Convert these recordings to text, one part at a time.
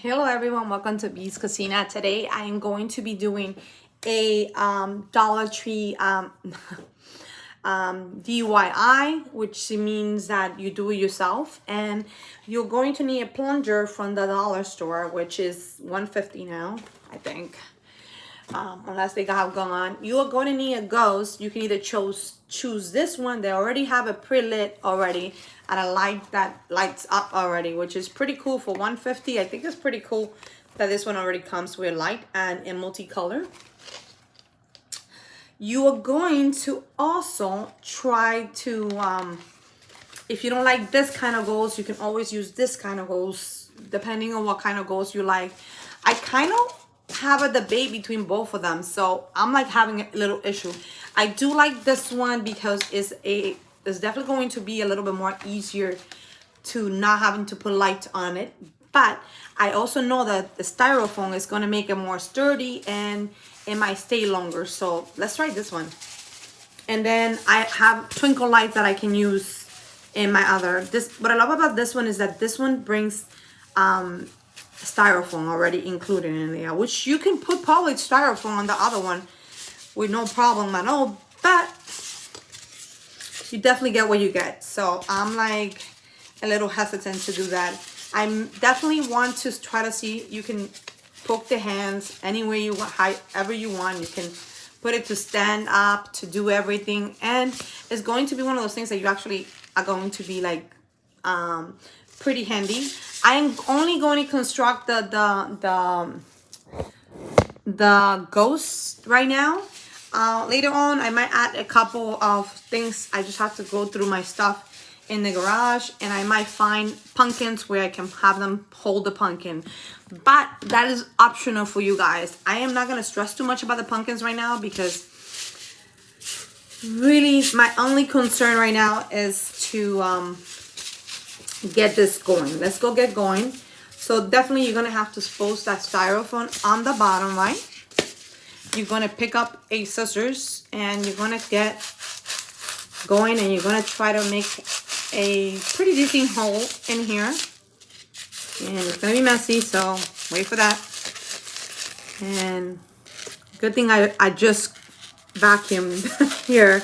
Hello everyone, welcome to Bee's Casina. Today I am going to be doing a Dollar Tree DIY, which means that you do it yourself, and you're going to need a plunger from the dollar store, which is $1.50 now, I think. Unless they have gone. You are going to need a ghost. You can either choose this one. They already have a pre-lit already and a light that lights up already, which is pretty cool for $1.50. I think it's pretty cool that this one already comes with light and in multicolor. You are going to also try to, if you don't like this kind of ghost, you can always use this kind of ghost, depending on what kind of ghost you like. I kind of have a debate between both of them, so I'm like having a little issue. I do like this one because it's definitely going to be a little bit more easier to not having to put light on it, but I also know that the styrofoam is going to make it more sturdy and it might stay longer. So let's try this one. And then I have twinkle lights that I can use in my other. What I love about this one is that this one brings styrofoam already included in there, which you can put probably styrofoam on the other one with no problem at all, but you definitely get what you get. So I'm like a little hesitant to do that. I definitely want to try to see, you can poke the hands any way you want, however you want. You can put it to stand up, to do everything, and it's going to be one of those things that you actually are going to be like pretty handy. I'm only going to construct the ghosts right now. Later on, I might add a couple of things. I just have to go through my stuff in the garage, and I might find pumpkins where I can have them hold the pumpkin. But that is optional for you guys. I am not going to stress too much about the pumpkins right now because really my only concern right now is to get this going. Let's go get going. So definitely you're gonna have to expose that styrofoam on the bottom, right? You're gonna pick up a scissors and you're gonna get going, and you're gonna try to make a pretty decent hole in here. And it's gonna be messy, so wait for that. And good thing I just vacuumed here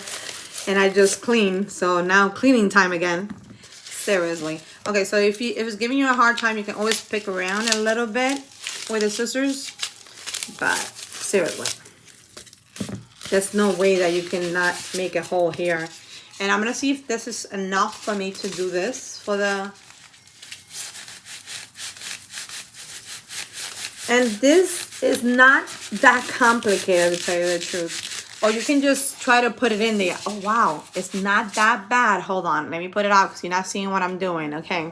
and I just cleaned, so now cleaning time again. Seriously. Okay, so if it's giving you a hard time, you can always pick around a little bit with the scissors. But seriously, there's no way that you cannot make a hole here. And I'm gonna see if this is enough for me to do this for the. And this is not that complicated, to tell you the truth. Or you can just try to put it in there. Oh, wow. It's not that bad. Hold on. Let me put it out because you're not seeing what I'm doing. Okay.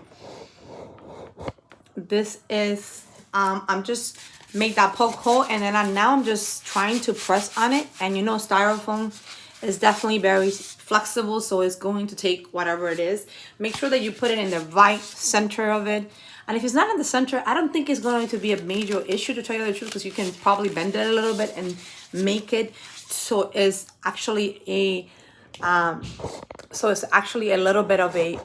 This is, I'm just make that poke hole. And then now I'm just trying to press on it. And you know, styrofoam is definitely very flexible. So it's going to take whatever it is. Make sure that you put it in the right center of it. And if it's not in the center, I don't think it's going to be a major issue, to tell you the truth, because you can probably bend it a little bit and make it so it's actually a little bit of a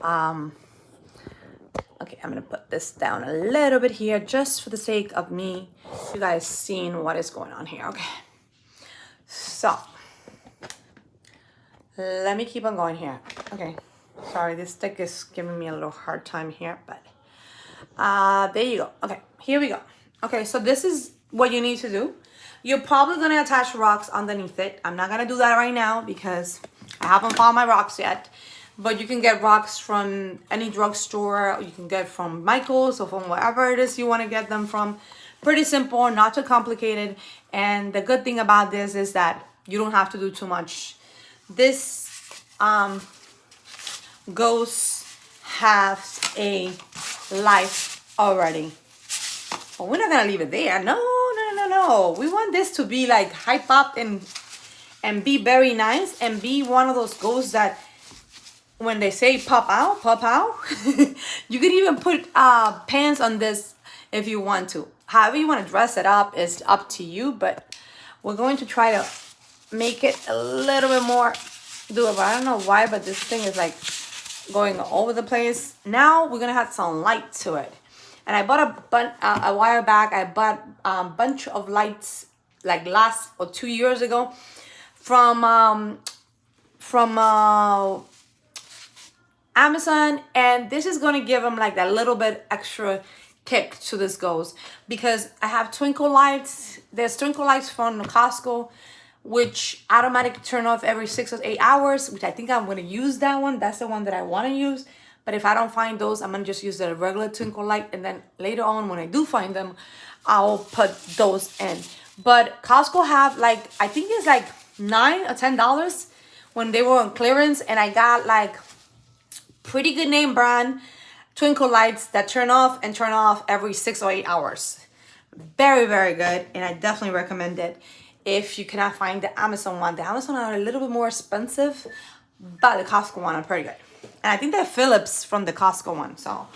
okay, I'm gonna put this down a little bit here just for the sake of me, you guys seeing what is going on here. Okay, so let me keep on going here. Okay, sorry, this stick is giving me a little hard time here, but there you go. Okay, here we go. Okay, so this is what you need to do. You're probably going to attach rocks underneath it. I'm not going to do that right now because I haven't found my rocks yet. But you can get rocks from any drugstore. You can get from Michael's or from wherever it is you want to get them from. Pretty simple, not too complicated. And the good thing about this is that you don't have to do too much. This ghost has a life already. Oh, we're not going to leave it there. No. We want this to be like hype up and be very nice and be one of those ghosts that when they say pop out, you can even put pants on this if you want to. However you want to dress it up is up to you, but we're going to try to make it a little bit more doable. I don't know why, but this thing is like going all over the place. Now we're going to add some light to it. And I bought a while back. I bought a bunch of lights like last or 2 years ago from Amazon, and this is gonna give them like that little bit extra kick to this goes, because I have twinkle lights. There's twinkle lights from Costco, which automatically turn off every 6 or 8 hours, which I think I'm gonna use that one. That's the one that I wanna use. But if I don't find those, I'm gonna just use the regular twinkle light, and then later on when I do find them, I'll put those in. But Costco have like, I think it's like $9 or $10 when they were on clearance, and I got like pretty good name brand twinkle lights that turn off and turn off every 6 or 8 hours. Very, very good, and I definitely recommend it if you cannot find the Amazon one. The Amazon are a little bit more expensive, but the Costco one are pretty good. And I think they're Philips from the Costco one, so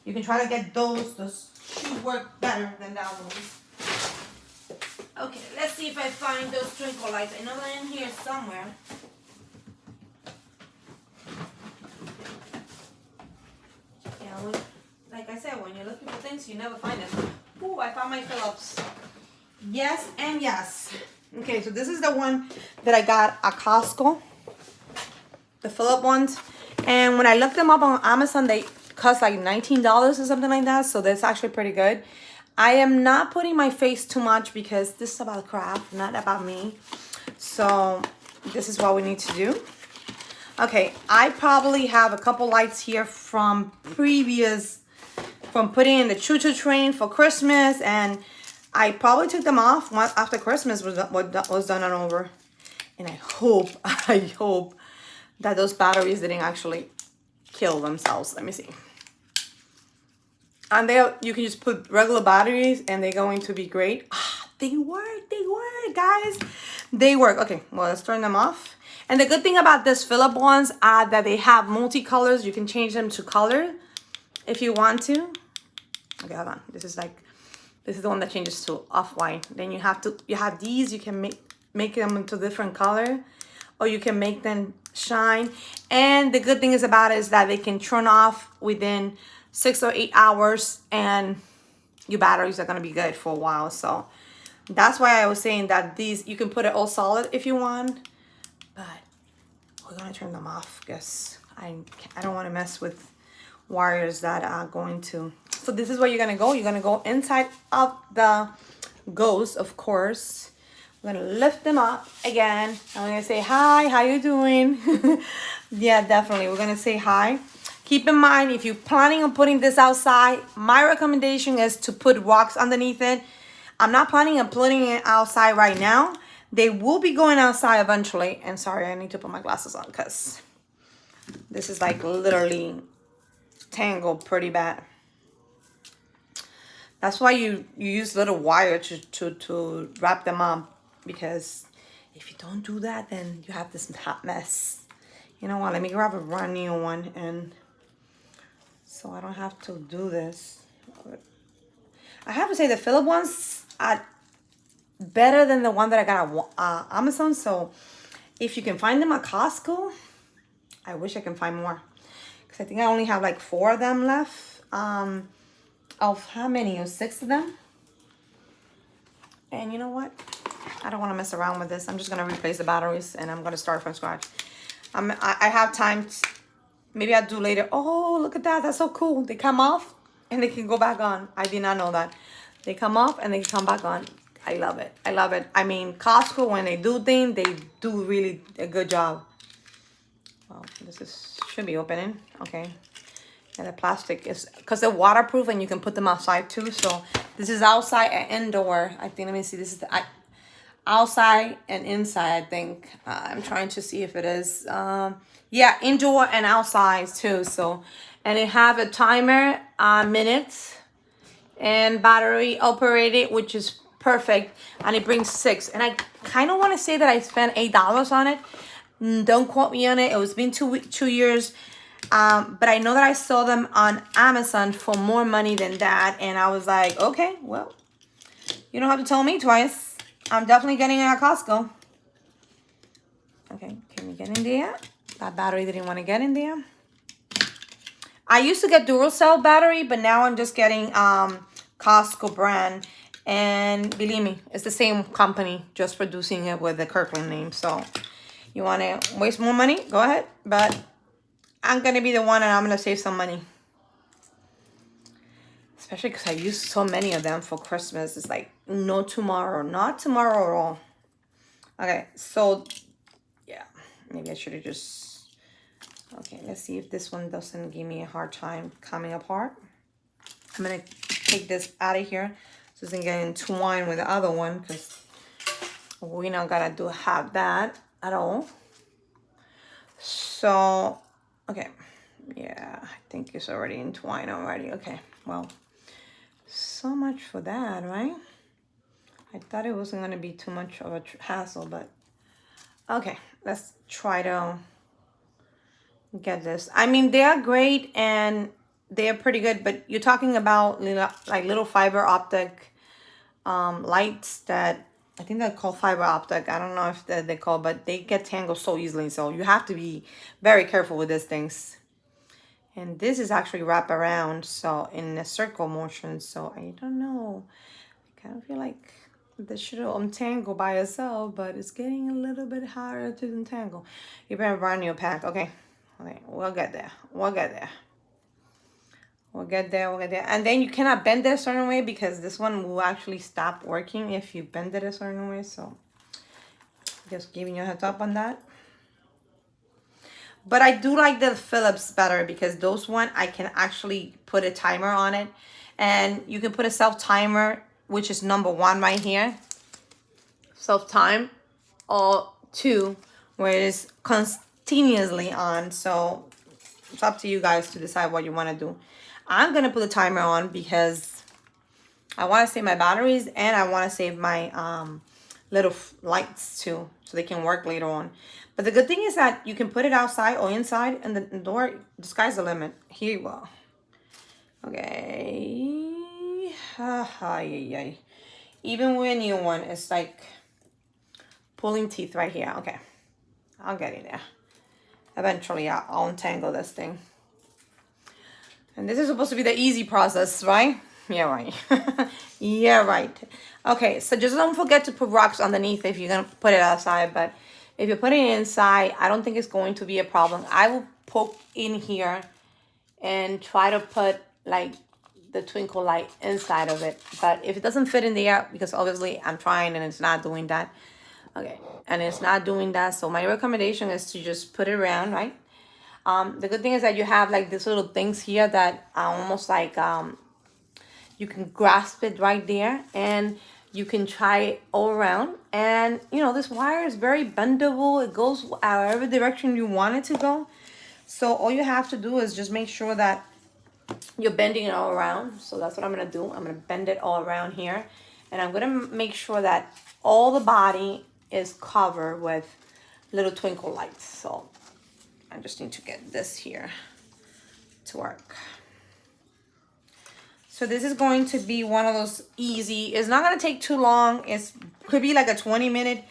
you can try to get those. Those should work better than that one. Okay, let's see if I find those twinkle lights. I know they're in here somewhere. Yeah, like I said, when you're looking for things, you never find them. Ooh, I found my Philips. Yes and yes. Okay, so this is the one that I got at Costco. The Philips ones. And when I looked them up on Amazon, they cost like $19 or something like that. So that's actually pretty good. I am not putting my face too much because this is about craft, not about me. So this is what we need to do. Okay, I probably have a couple lights here from putting in the choo-choo train for Christmas, and I probably took them off after Christmas was done and over. And I hope that those batteries didn't actually kill themselves. Let me see. And you can just put regular batteries and they're going to be great. They work, guys. They work. Okay, well, let's turn them off. And the good thing about this Philips ones are that they have multicolors. You can change them to color if you want to. Okay, hold on. This is the one that changes to off-white. Then you have these. You can make them into different color, or you can make them shine. And the good thing is that they can turn off within 6 or 8 hours, and your batteries are gonna be good for a while. So that's why I was saying that these, you can put it all solid if you want, but we're gonna turn them off because I don't want to mess with wires that are going to. So this is where you're gonna go. You're gonna go inside of the ghost, of course. We're gonna lift them up again. I'm gonna say hi. How you doing? Yeah, definitely. We're gonna say hi. Keep in mind, if you're planning on putting this outside, my recommendation is to put rocks underneath it. I'm not planning on putting it outside right now. They will be going outside eventually. And sorry, I need to put my glasses on because this is like literally tangled pretty bad. That's why you use little wire to wrap them up, because if you don't do that, then you have this hot mess. You know what? Let me grab a brand new one, and so I don't have to do this. I have to say the Philips ones are better than the one that I got at Amazon. So if you can find them at Costco, I wish I can find more, because I think I only have like 4 of them left. Of how many? 6 of them. And you know what? I don't want to mess around with this. I'm just gonna replace the batteries, and I'm gonna start from scratch. I have time. Maybe I'll do later. Oh, look at that. That's so cool. They come off and they can go back on. I did not know that. They come off and they come back on. I love it. I love it. I mean, Costco, when they do things, they do really a good job. Well, should be opening. Okay. And the plastic is, because they're waterproof and you can put them outside too. So this is outside and indoor. I think, let me see. This is the outside and inside, I think. I'm trying to see if it is. Yeah, indoor and outside too. So, and it have a timer, minutes, and battery operated, which is perfect. And it brings 6. And I kind of want to say that I spent $8 on it. Don't quote me on it. It was been 2 years. But I know that I saw them on Amazon for more money than that. And I was like, okay, well, you don't have to tell me twice. I'm definitely getting it at Costco. Okay, can we get in there? That battery didn't want to get in there. I used to get Duracell battery, but now I'm just getting Costco brand. And believe me, it's the same company, just producing it with the Kirkland name. So you want to waste more money? Go ahead. But I'm going to be the one and I'm going to save some money. Especially because I used so many of them for Christmas. It's like, no tomorrow. Not tomorrow at all. Okay, so, yeah. Maybe I should have just... Okay, let's see if this one doesn't give me a hard time coming apart. I'm going to take this out of here so it doesn't get entwined with the other one, because we not going to have that at all. So, okay. Yeah, I think it's already entwined already. Okay, well, so much for that, right? I thought it wasn't going to be too much of a hassle, but okay, let's try to get this. I mean, they are great and they are pretty good, but you're talking about little fiber optic lights that I think they're called fiber optic. I don't know if they call, but they get tangled so easily. So you have to be very careful with these things. And this is actually wrap around, so in a circle motion. So I don't know. I kind of feel like this should untangle by itself, but it's getting a little bit harder to untangle. You better run your pack. Okay. Okay, we'll get there. We'll get there. We'll get there. We'll get there. And then you cannot bend it a certain way because this one will actually stop working if you bend it a certain way. So just giving you a heads up on that. But I do like the Philips better because those one I can actually put a timer on it. And you can put a self timer, which is number 1 right here. Self time. Or 2, where it is continuously on. So it's up to you guys to decide what you want to do. I'm going to put the timer on because I want to save my batteries and I want to save my little lights too, so they can work later on. But the good thing is that you can put it outside or inside, and the door, the sky's the limit. Here you go. Okay. Even with a new one, it's like pulling teeth right here. Okay. I'll get in there. Eventually, I'll untangle this thing. And this is supposed to be the easy process, right? Yeah, right. Yeah, right. Okay, so just don't forget to put rocks underneath if you're going to put it outside. But if you're putting it inside, I don't think it's going to be a problem. I will poke in here and try to put, like, the twinkle light inside of it. But if it doesn't fit in there, because obviously I'm trying and it's not doing that. Okay, and it's not doing that. So my recommendation is to just put it around, right? The good thing is that you have like these little things here that are almost like you can grasp it right there, and you can try it all around. And you know, this wire is very bendable. It goes however direction you want it to go. So all you have to do is just make sure that you're bending it all around. So that's what I'm gonna do. I'm gonna bend it all around here, and I'm gonna make sure that all the body is covered with little twinkle lights. So I just need to get this here to work. So this is going to be one of those easy, it's not going to take too long. It could be like a 20-minute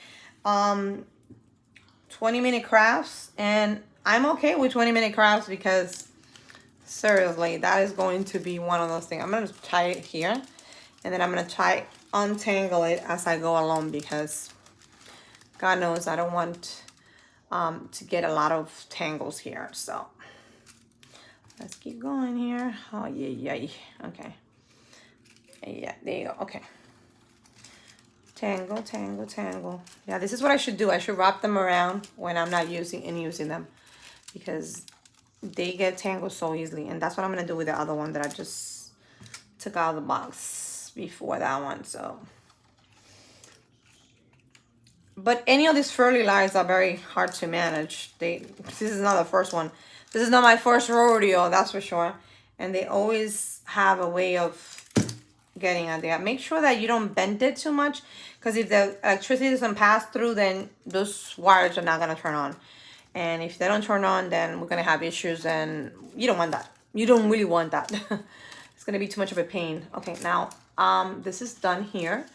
crafts, and I'm okay with 20-minute crafts because seriously, that is going to be one of those things. I'm going to tie it here, and then I'm going to try untangle it as I go along, because God knows I don't want to get a lot of tangles here. So let's keep going here. Oh, yeah. Okay. Yeah, there you go. Okay. Tangle, tangle, tangle. Yeah, this is what I should do. I should wrap them around when I'm not using them, because they get tangled so easily. And that's what I'm going to do with the other one that I just took out of the box before that one. So, but any of these furry lines are very hard to manage. This is not the first one. This is not my first rodeo, that's for sure. And they always have a way of getting out there. Make sure that you don't bend it too much, because if the electricity doesn't pass through, then those wires are not going to turn on. And if they don't turn on, then we're going to have issues, and you don't want that. You don't really want that. It's going to be too much of a pain. Okay, now this is done here.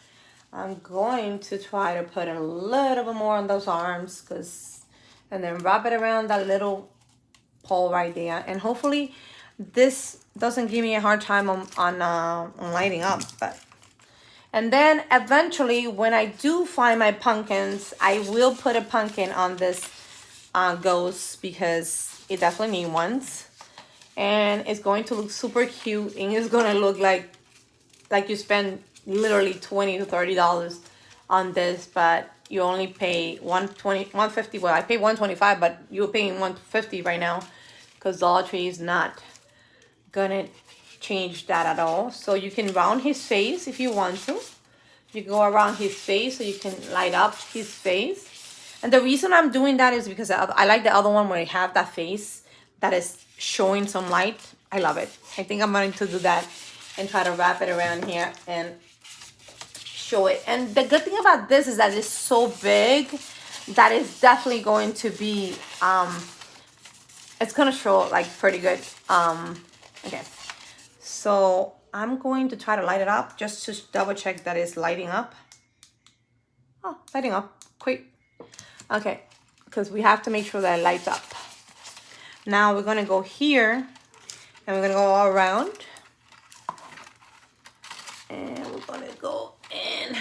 I'm going to try to put a little bit more on those arms, and then wrap it around that little pole right there. And hopefully This doesn't give me a hard time on lighting up, but. And then eventually, when I do find my pumpkins, I will put a pumpkin on this ghost because it definitely needs ones. And it's going to look super cute, and it's gonna look like you spend literally $20 to $30 on this, but you only pay $120, $150. Well, I pay $125, but you're paying $150 right now because Dollar Tree is not gonna change that at all. So you can round his face if you want to. You go around his face so you can light up his face. And the reason I'm doing that is because I like the other one where you have that face that is showing some light. I love it. I think I'm going to do that and try to wrap it around here and show it. And the good thing about this is that it's so big that it's definitely going to be, it's going to show like pretty good. Okay. So I'm going to try to light it up just to double check that it's lighting up. Oh, lighting up. Quick. Okay. Because we have to make sure that it lights up. Now we're going to go here. And we're going to go all around. And we're going to go in.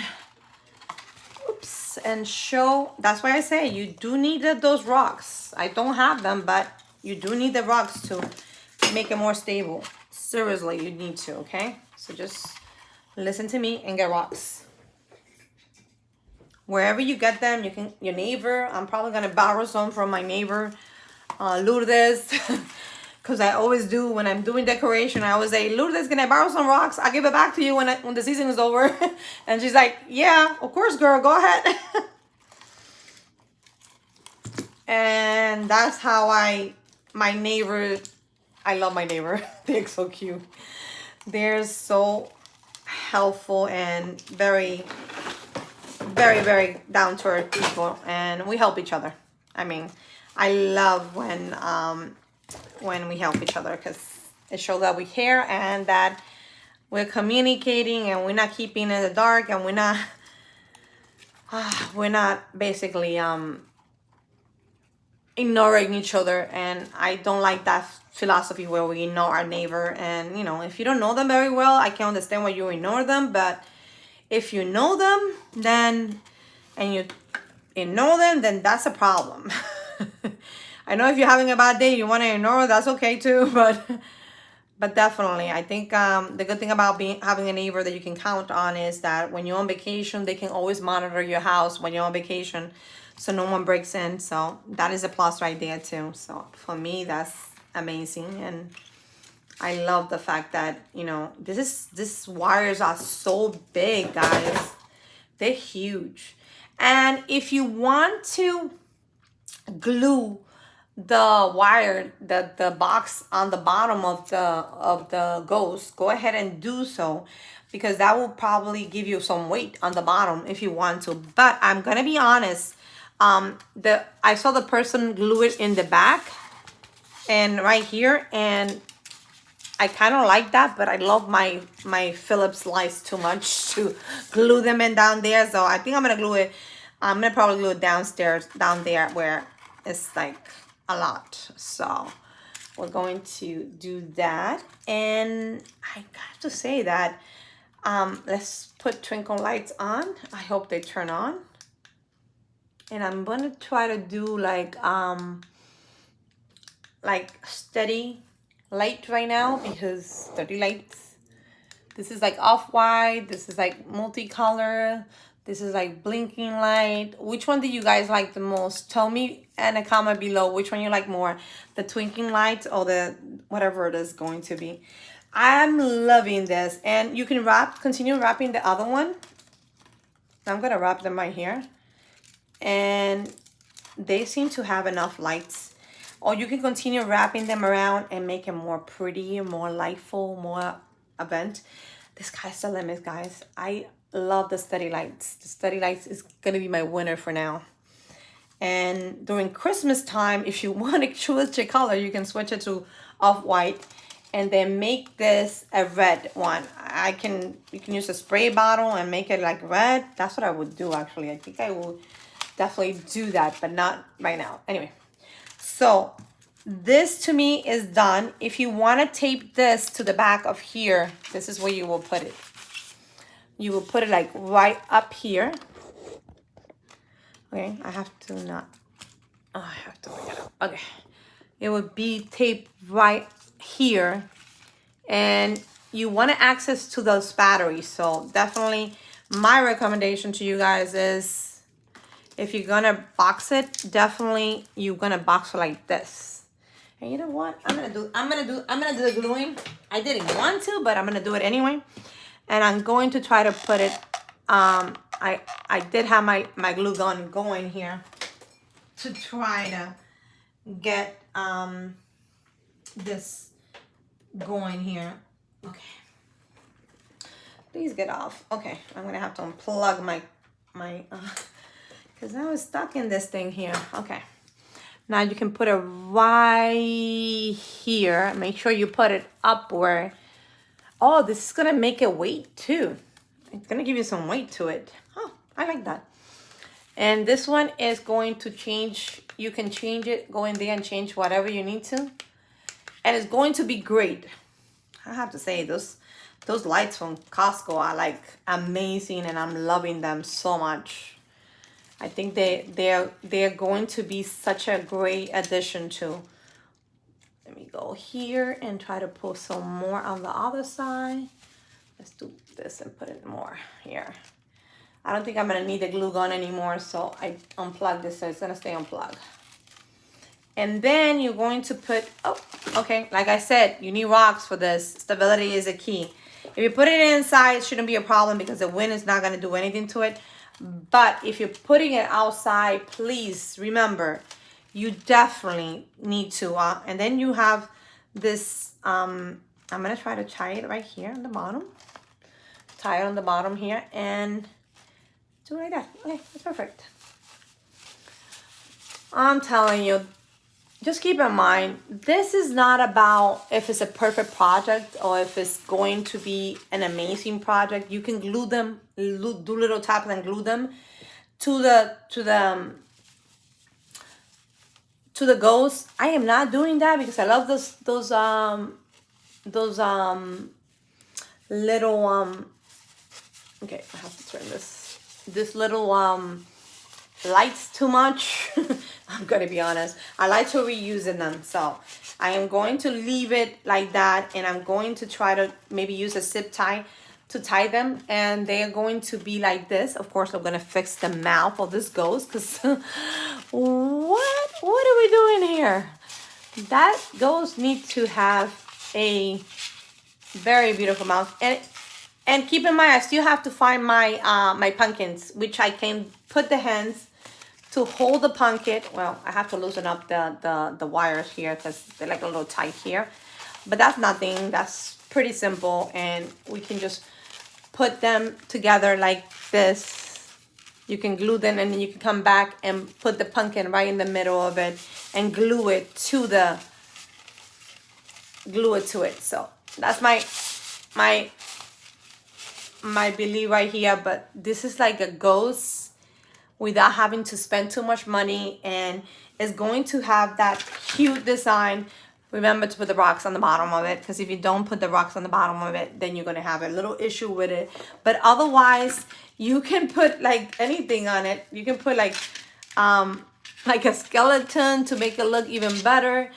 Oops. And show. That's why I say you do need those rocks. I don't have them, but you do need the rocks to make it more stable. Seriously, you need to, okay? So just listen to me and get rocks. Wherever you get them, you can, your neighbor, I'm probably gonna borrow some from my neighbor, Lourdes, because I always do when I'm doing decoration. I always say, Lourdes, can I borrow some rocks? I'll give it back to you when the season is over. And she's like, yeah, of course, girl, go ahead. And that's how my neighbor, I love my neighbor. They're so cute. They're so helpful and very, very, very down to earth people, and we help each other. I mean, I love when we help each other because it shows that we care and that we're communicating and we're not keeping in the dark, and we're not basically ignoring each other. And I don't like that philosophy where we ignore our neighbor. And you know, if you don't know them very well, I can understand why you ignore them. But if you know them, then and you ignore them, then that's a problem. I know if you're having a bad day, you want to ignore, that's okay too. But definitely, I think the good thing about having a neighbor that you can count on is that when you're on vacation, they can always monitor your house when you're on vacation, so no one breaks in. So that is a plus right there too. So for me, that's amazing. And I love the fact that, you know, these wires are so big, guys. They're huge. And if you want to glue the wire, the box on the bottom of the ghost, go ahead and do so, because that will probably give you some weight on the bottom if you want to. But I'm gonna be honest, I saw the person glue it in the back and right here, and I kind of like that, but I love my Phillips lights too much to glue them in down there. So I think I'm gonna glue it. I'm gonna probably glue it downstairs, down there where it's like a lot. So we're going to do that. And I have to say that let's put twinkle lights on. I hope they turn on. And I'm gonna try to do like steady light right now, because steady lights. This is like off-white, this is like multicolor, this is like blinking light. Which one do you guys like the most? Tell me in a comment below which one you like more, the twinkling light or the whatever it is going to be. I'm loving this. And you can continue wrapping the other one. I'm gonna wrap them right here. And they seem to have enough lights. Or you can continue wrapping them around and make it more pretty, more lightful, more event. The sky's the limit, guys. I love the steady lights. The steady lights is gonna be my winner for now. And during Christmas time, if you want to choose your color, you can switch it to off-white and then make this a red one. You can use a spray bottle and make it like red. That's what I would do, actually. I think I will definitely do that, but not right now. Anyway, so this to me is done. If you want to tape this to the back of here, this is where you will put it. You will put it like right up here. Okay, I have to not. Oh, I have to bring it up. Okay, it would be taped right here, and you want to access to those batteries. So definitely, my recommendation to you guys is, if you're gonna box it, definitely you're gonna box it like this. And you know what? I'm gonna do the gluing. I didn't want to, but I'm gonna do it anyway. And I'm going to try to put it. I did have my glue gun going here to try to get this going here. Okay. Please get off. Okay, I'm gonna have to unplug my because I was stuck in this thing here. Okay. Now you can put it right here. Make sure you put it upward. Oh, this is gonna make it weight too. It's gonna give you some weight to it. Oh, I like that. And this one is going to change. You can change it, go in there and change whatever you need to. And it's going to be great. I have to say, those lights from Costco are like amazing, and I'm loving them so much. I think they're going to be such a great addition to. Let me go here and try to pull some more on the other side. Let's do this and put it more here. I don't think I'm gonna need the glue gun anymore, so I unplugged this, so it's gonna stay unplugged. And then you're going to put, oh, okay, like I said, you need rocks for this. Stability is a key. If you put it inside, it shouldn't be a problem because the wind is not gonna do anything to it. But if you're putting it outside, please remember, you definitely need to. And then you have this, I'm gonna try to tie it right here on the bottom. Tie it on the bottom here and do it like that. Okay, that's perfect. I'm telling you, just keep in mind, this is not about if it's a perfect project or if it's going to be an amazing project. You can glue them, do little taps and glue them to the ghost. I am not doing that because I love those little okay, I have to turn this little lights too much. I'm gonna be honest, I like to reuse them, so I am going to leave it like that, and I'm going to try to maybe use a zip tie to tie them, and they are going to be like this. Of course, I'm gonna fix the mouth of this ghost because what are we doing here? That ghost needs to have a very beautiful mouth. And keep in mind, I still have to find my my pumpkins, which I can put the hands to hold the pumpkin. Well, I have to loosen up the wires here because they're like a little tight here. But that's nothing. That's pretty simple. And we can just put them together like this. You can glue them, and then you can come back and put the pumpkin right in the middle of it and glue it to it. So that's my belief right here. But this is like a ghost without having to spend too much money, and it's going to have that cute design. Remember to put the rocks on the bottom of it, because if you don't put the rocks on the bottom of it, then you're going to have a little issue with it. But otherwise, you can put like anything on it. You can put like a skeleton to make it look even better.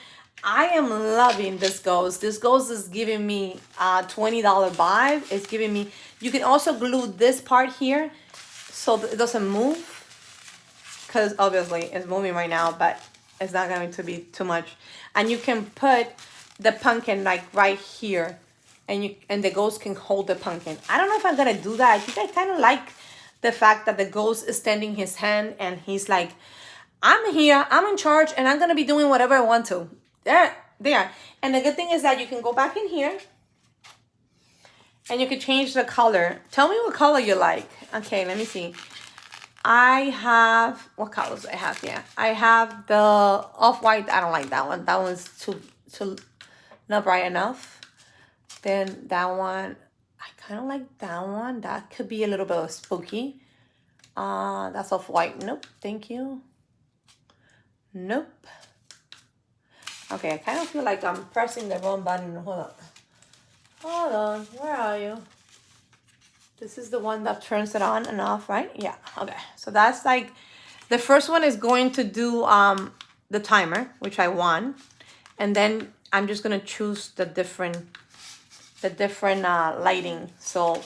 I am loving this ghost. This ghost is giving me a $20 vibe. It's giving me, you can also glue this part here so it doesn't move, because obviously it's moving right now, but it's not going to be too much. And you can put the pumpkin like right here, and the ghost can hold the pumpkin. I don't know if I'm gonna do that. I think I kind of like the fact that the ghost is extending his hand and he's like, I'm here, I'm in charge, and I'm gonna be doing whatever I want to. There. And the good thing is that you can go back in here and you can change the color. Tell me what color you like. Okay, let me see. I have, what colors do I have here? I have the off-white. I don't like that one. That one's too not bright enough. Then that one, I kind of like that one. That could be a little bit spooky. That's off-white. Nope, thank you. Nope. Okay, I kind of feel like I'm pressing the wrong button. Hold on, where are you? This is the one that turns it on and off, right? Yeah, okay. So that's like, the first one is going to do the timer, which I want. And then I'm just gonna choose the different lighting. So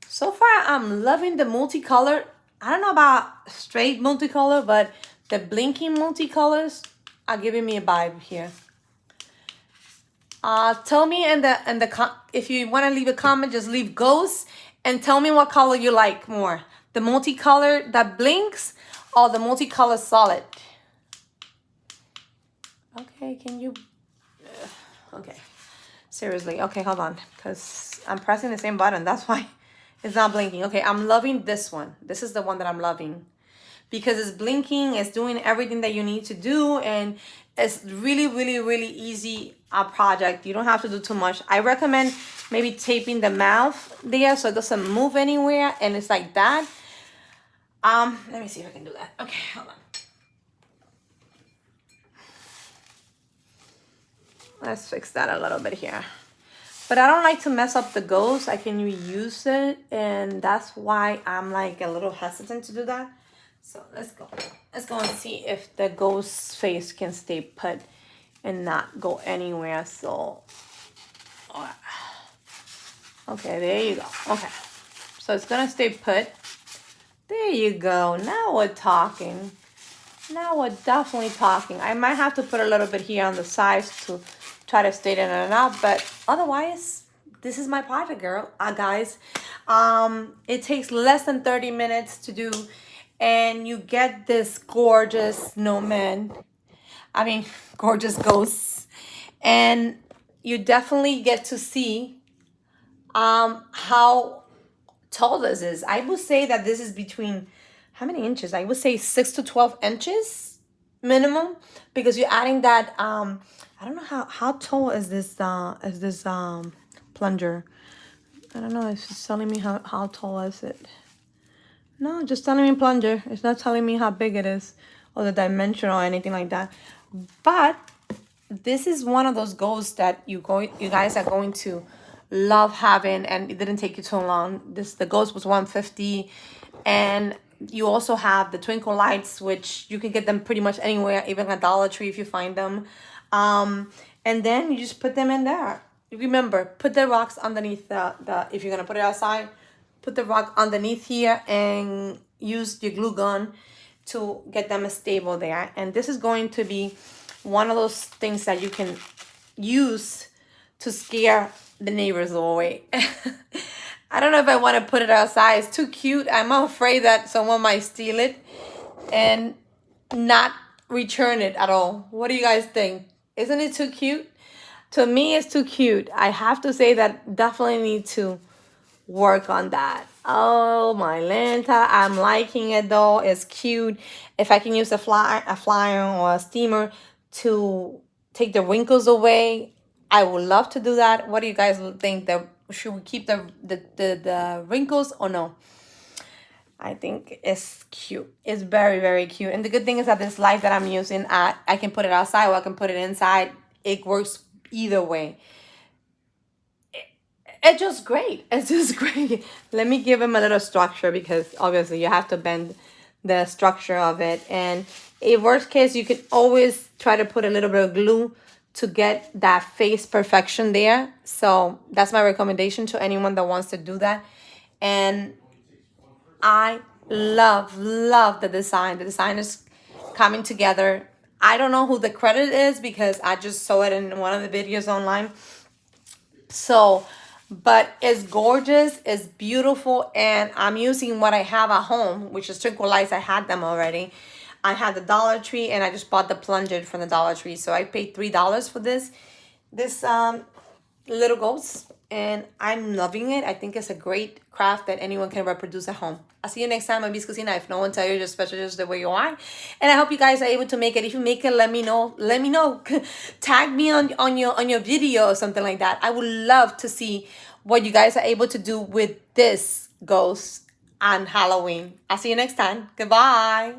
so far I'm loving the multicolor. I don't know about straight multicolor, but the blinking multicolors are giving me a vibe here. Tell me if you want to leave a comment, just leave ghosts and tell me what color you like more. The multicolor that blinks or the multicolor solid. Okay, can you... okay, seriously. Okay, hold on, because I'm pressing the same button. That's why it's not blinking. Okay, I'm loving this one. This is the one that I'm loving because it's blinking, it's doing everything that you need to do, and it's really, really, really easy project. You don't have to do too much. I recommend maybe taping the mouth there so it doesn't move anywhere, and it's like that. Let me see if I can do that. Okay, hold on. Let's fix that a little bit here. But I don't like to mess up the ghost. I can reuse it, and that's why I'm like a little hesitant to do that. So let's go. Let's go and see if the ghost face can stay put and not go anywhere. So, okay, there you go. Okay, so it's gonna stay put. There you go. Now we're talking. Now we're definitely talking. I might have to put a little bit here on the sides to try to straighten it out, but otherwise, this is my project, guys. It takes less than 30 minutes to do, and you get this gorgeous snowman. I mean, gorgeous ghosts, and you definitely get to see how tall this is. I would say that this is between, how many inches? I would say 6 to 12 inches minimum, because you're adding that I don't know how tall is this plunger. I don't know if it's telling me how tall is it. No, just telling me plunger. It's not telling me how big it is or the dimension or anything like that. But this is one of those ghosts that you guys are going to love having, and it didn't take you too long. The ghost was $150, and you also have the twinkle lights, which you can get them pretty much anywhere, even at Dollar Tree if you find them. And then you just put them in there. Remember, put the rocks underneath the if you're gonna put it outside, put the rock underneath here and use your glue gun to get them stable there. And this is going to be one of those things that you can use to scare the neighbors away. I don't know if I want to put it outside. It's too cute. I'm afraid that someone might steal it and not return it at all. What do you guys think? Isn't it too cute? To me, it's too cute. I have to say that definitely need to work on that. Oh, my Lanta. I'm liking it though. It's cute. If I can use a flyer or a steamer to take the wrinkles away, I would love to do that. What do you guys think? Should we keep the wrinkles or no? I think it's cute. It's very, very cute. And the good thing is that this light that I'm using, I can put it outside or I can put it inside. It works either way. It's just great. It's just great. Let me give him a little structure, because obviously you have to bend the structure of it. And in worst case, you could always try to put a little bit of glue to get that face perfection there. So that's my recommendation to anyone that wants to do that. And I love the design. The design is coming together. I don't know who the credit is because I just saw it in one of the videos online. So, but it's gorgeous, it's beautiful, and I'm using what I have at home, which is twinkle lights. I had them already. I had the Dollar Tree, and I just bought the plunger from the Dollar Tree. So I paid $3 for this little ghost, and I'm loving it. I think it's a great craft that anyone can reproduce at home. I'll see you next time on Beast Cocina. If no one tells you, just special just the way you are. And I hope you guys are able to make it. If you make it, let me know. Let me know. Tag me on your video or something like that. I would love to see what you guys are able to do with this ghosts on Halloween. I'll see you next time. Goodbye.